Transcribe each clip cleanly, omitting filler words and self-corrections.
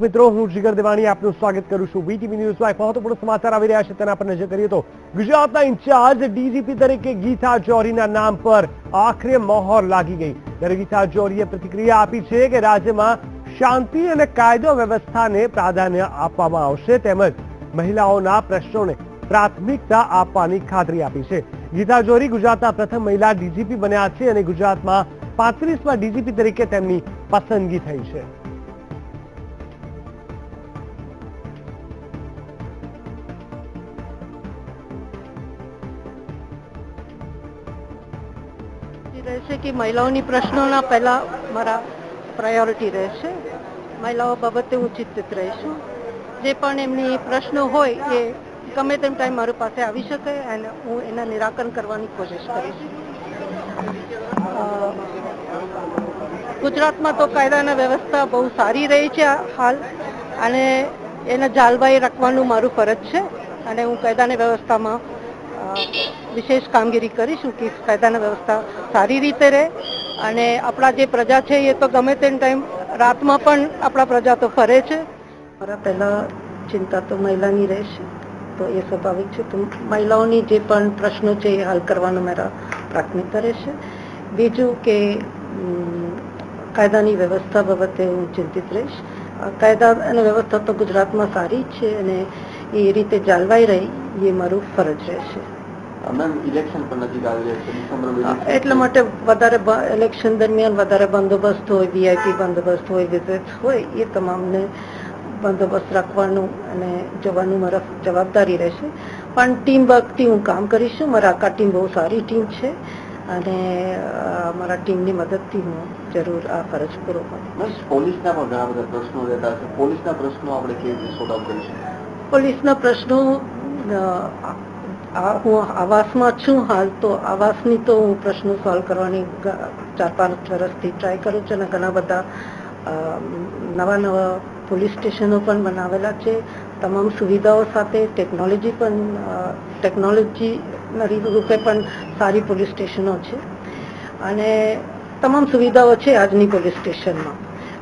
મિત્રો હું જીગર દેવાણી આપનું સ્વાગત કરું છું વીટીવી ન્યૂઝમાં એક મહત્વપૂર્ણ સમાચાર આવી રહ્યા છે તેના પર નજર કરીએ તો ગુજરાતના ઇન્ચાર્જ ડીજીપી તરીકે ગીતા જોરીના નામ પર આખરે મહોર લાગી ગઈ ત્યારે ગીતા જોરીએ પ્રતિક્રિયા આપી છે કે રાજ્યમાં શાંતિ અને કાયદો વ્યવસ્થાને પ્રાધાન્ય આપવામાં આવશે તેમજ મહિલાઓના પ્રશ્નોને પ્રાથમિકતા આપવાની ખાતરી આપી છે ગીતા જોરી ગુજરાતના પ્રથમ મહિલા ડીજીપી બન્યા છે અને ગુજરાતમાં 35મા ડીજીપી તરીકે તેમની પસંદગી થઈ છે રહેશે કે મહિલાઓની પ્રશ્નોના પહેલા મારા પ્રાયોરિટી રહેશે મહિલાઓ બાબતે હું ચિંતિત રહીશું જે પણ એમની પ્રશ્નો હોય એ ગમે તેમ ટાઈમ મારી પાસે આવી શકે અને હું એના નિરાકરણ કરવાની કોશિશ કરીશ ગુજરાતમાં તો કાયદાના વ્યવસ્થા બહુ સારી રહી છે હાલ અને એને જાળવાઈ રાખવાનું મારું ફરજ છે અને હું કાયદાની વ્યવસ્થામાં વિશેષ કામગીરી કરીશું કે કાયદાની વ્યવસ્થા સારી રીતે રહે અને આપણા જે પ્રજા છે એ તો ગમે તે ટાઈમ રાતમાં પણ આપણા પ્રજા તો ફરે છે મારા પહેલા ચિંતા તો મહિલાની રહેશે તો એ સ્વાભાવિક છે તો મહિલાઓની જે પણ પ્રશ્નો છે એ હલ કરવાનો મારા પ્રાથમિકતા રહેશે બીજું કે કાયદાની વ્યવસ્થા બાબતે હું ચિંતિત રહીશ કાયદા અને વ્યવસ્થા તો ગુજરાતમાં સારી જ છે અને એ રીતે જાળવાઈ રહી એ મારું ફરજ રહેશે ઇલેક્શન પણ નજીક આવી રહ્યા છે એટલા માટે વધારે ઇલેક્શન દરમિયાન વધારે બંદોબસ્ત હોય વીઆઈપી બંદોબસ્ત હોય વિઝિટ હોય એ તમામને બંદોબસ્ત રાખવાનું અને જવાનું મારા જવાબદારી રહેશે પણ ટીમ વર્કથી હું કામ કરીશું મારા આખા ટીમ બહુ સારી ટીમ છે અને મારા ટીમની મદદથી હું જરૂર આ ફરજ પૂરો કરીશ પોલીસના પણ ઘણા બધા પ્રશ્નો રહેતા છે પોલીસના પ્રશ્નો આપણે કેવી રીતે સોલ્વ આઉટ કરીશું પોલીસના પ્રશ્નો હું આવાસમાં છું હાલ તો આવાસની તો હું પ્રશ્નો સોલ્વ કરવાની 4-5 વર્ષથી ટ્રાય કરું છું અને ઘણા બધા નવા પોલીસ સ્ટેશનો પણ બનાવેલા છે તમામ સુવિધાઓ સાથે ટેકનોલોજીના રૂપે પણ સારી પોલીસ સ્ટેશનો છે અને તમામ સુવિધાઓ છે આજની પોલીસ સ્ટેશનમાં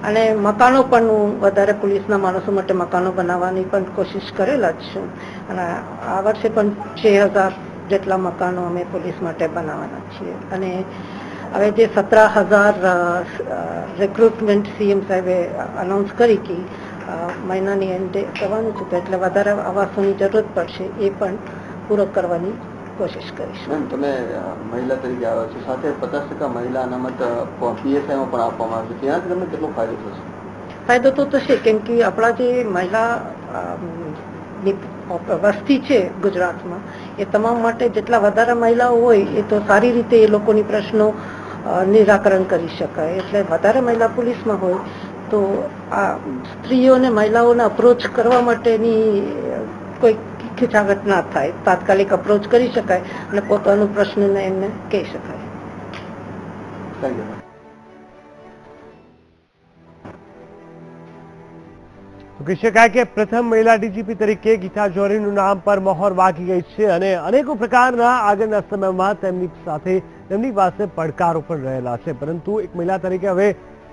અને મકાનો પણ હું વધારે પોલીસના માણસો માટે મકાનો બનાવવાની પણ કોશિશ કરેલા જ છું અને આ વર્ષે પણ 6000 જેટલા મકાનો અમે પોલીસ માટે બનાવવાના છીએ અને હવે જે 17,000 રિક્રુટમેન્ટ સીએમ સાહેબે અનાઉન્સ કરી કે મહિનાની એન્ડે કરવાનું છે તો એટલે વધારે આવાસોની જરૂરત પડશે એ પણ પૂરો કરવાની કોશિશ કરીશું તમે મહિલા તરીકે આવ્યા છો સાથે 50% મહિલા અનામત પીએસઆઈમાં પણ આપવામાં આવે છે ત્યાંથી તમને કેટલો ફાયદો થશે ફાયદો તો થશે કેમ કે આપણા જે મહિલા વસ્તી છે ગુજરાતમાં એ તમામ માટે જેટલા વધારે મહિલાઓ હોય એ તો સારી રીતે એ લોકોની પ્રશ્નો નિરાકરણ કરી શકાય એટલે વધારે મહિલા પોલીસમાં હોય તો આ સ્ત્રીઓને મહિલાઓને અપ્રોચ કરવા માટેની કોઈ ખીચાગત ના થાય તાત્કાલિક અપ્રોચ કરી શકાય અને પોતાનો પ્રશ્નને એમને કહી શકાય કહી શકાય કે પ્રથમ મહિલા ડીજીપી તરીકે ગીતા જોરીનું નામ પર મહોર વાગી ગઈ છે અને અનેકો પ્રકારના આગળના સમયમાં તેમની પાસે પડકારો પણ રહેલા છે પરંતુ એક મહિલા તરીકે હવે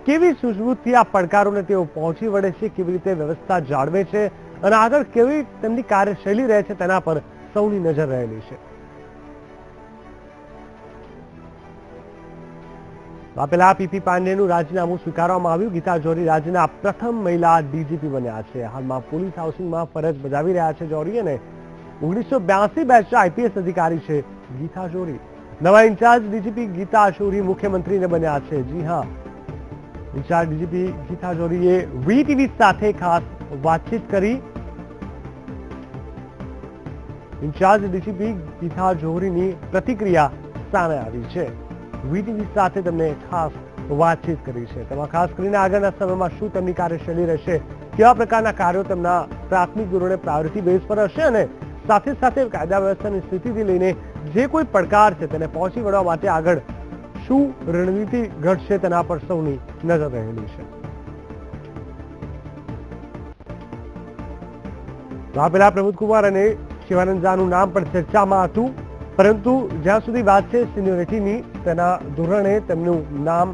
કેવી સૂઝબૂછથી આ પડકારોને તેઓ પહોંચી વળે છે કેવી રીતે વ્યવસ્થા જાળવે છે અને આગળ કેવી તેમની કાર્યશૈલી રહે છે તેના પર સૌની નજર રહેલી છે પેલા પીપી પાંડેનું રાજીનામું સ્વીકારવામાં આવ્યું ગીતા જોરી રાજ્યના પ્રથમ મહિલા ડીજીપી બન્યા છે હાલમાં પોલીસ હાઉસિંગમાં ફરજ બજાવી રહ્યા છે જોરી અને 1982 બેચના આઈપીએસ અધિકારી છે ગીતા જોરી નવા ઇન્ચાર્જ ડીજીપી ગીતા જોરી મુખ્યમંત્રીને બન્યા છે જી હા ઇન્ચાર્જ ડીજીપી ગીતા જોરીએ વીટીવી સાથે ખાસ વાતચીત કરી ઇન્ચાર્જ ડીજીપી ગીતા જોરીની પ્રતિક્રિયા સામે આવી છે વીટીવી સાથે તેમને ખાસ વાતચીત કરી છે તેમાં ખાસ કરીને આગળના સમયમાં શું તેમની કાર્યશૈલી રહેશે કેવા પ્રકારના કાર્યો તેમના પ્રાથમિક ધોરણે પ્રાયોરિટી બેઝ પર હશે અને સાથે સાથે કાયદા વ્યવસ્થાની સ્થિતિથી લઈને જે કોઈ પડકાર છે તેને પહોંચી વળવા માટે આગળ શું રણનીતિ ઘડશે તેના પર સૌની નજર રહેલી છે પેલા પ્રમોદકુમાર અને શિવાનંદ ઝાનું નામ પણ ચર્ચામાં હતું પરંતુ જ્યાં સુધી વાત છે સિનિયોરિટીની તેના ધોરણે તેમનું નામ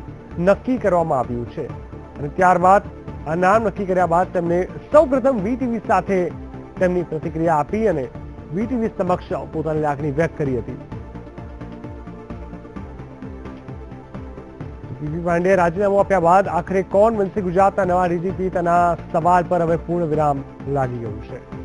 નક્કી કરવામાં આવ્યું છે અને ત્યારબાદ આ નામ નક્કી કર્યા બાદ તેમને સૌપ્રથમ વીટીવી સાથે તેમની પ્રતિક્રિયા આપી અને વીટીવી સમક્ષ પોતાની લાગણી વ્યક્ત કરી હતી. પીપી પાંડેએ રાજીનામું આપ્યા બાદ આખરે કોણ બનશે ગુજરાતના નવા ડીજીપી તેના સવાલ પર હવે પૂર્ણ વિરામ લાગી ગયું છે.